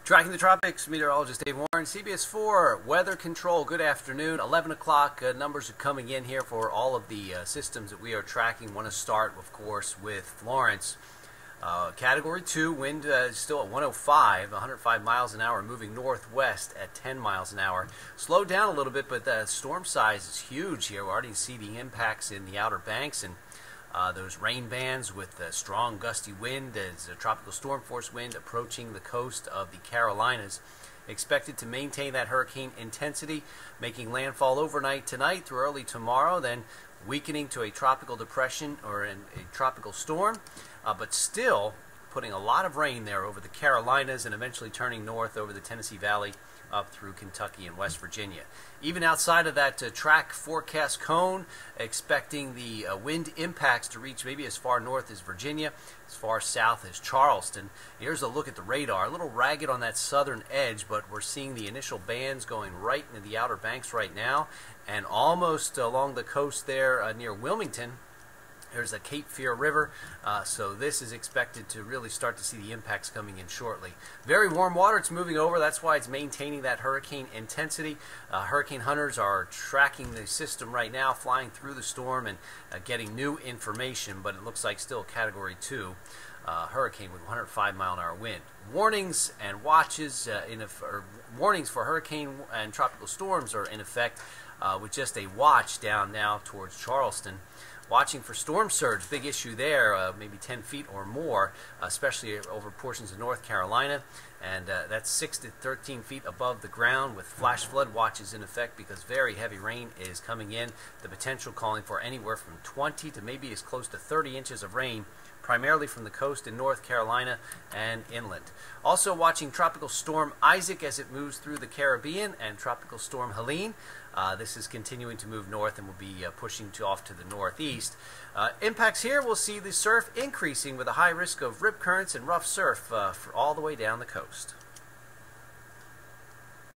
Tracking the tropics, meteorologist Dave Warren, CBS 4 weather control. Good afternoon. 11 o'clock numbers are coming in here for all of the systems that we are tracking. Want to start, of course, with Florence. Category 2 wind is still at 105 miles an hour, moving northwest at 10 miles an hour. Slowed down a little bit, but the storm size is huge here. We already see the impacts in the Outer Banks and those rain bands with strong gusty wind as a tropical storm force wind approaching the coast of the Carolinas. Expected to maintain that hurricane intensity, making landfall overnight tonight through early tomorrow, then weakening to a tropical depression or a tropical storm, but still putting a lot of rain there over the Carolinas and eventually turning north over the Tennessee Valley up through Kentucky and West Virginia. Even outside of that track forecast cone, expecting the wind impacts to reach maybe as far north as Virginia, as far south as Charleston. Here's a look at the radar. A little ragged on that southern edge, but we're seeing the initial bands going right into the Outer Banks right now, and almost along the coast there near Wilmington. There's the Cape Fear River, so this is expected to really start to see the impacts coming in shortly. Very warm water, it's moving over, that's why it's maintaining that hurricane intensity. Hurricane hunters are tracking the system right now, flying through the storm and getting new information, but it looks like still Category 2 hurricane with 105-mile-an-hour wind. Warnings and watches, warnings for hurricane and tropical storms are in effect, with just a watch down now towards Charleston. Watching for storm surge, big issue there, maybe 10 feet or more, especially over portions of North Carolina, and that's 6 to 13 feet above the ground with flash flood watches in effect because very heavy rain is coming in, the potential calling for anywhere from 20 to maybe as close to 30 inches of rain, primarily from the coast in North Carolina and inland. Also watching Tropical Storm Isaac as it moves through the Caribbean and Tropical Storm Helene. This is continuing to move north and will be pushing off to the northeast. Impacts here, we'll see the surf increasing with a high risk of rip currents and rough surf all the way down the coast.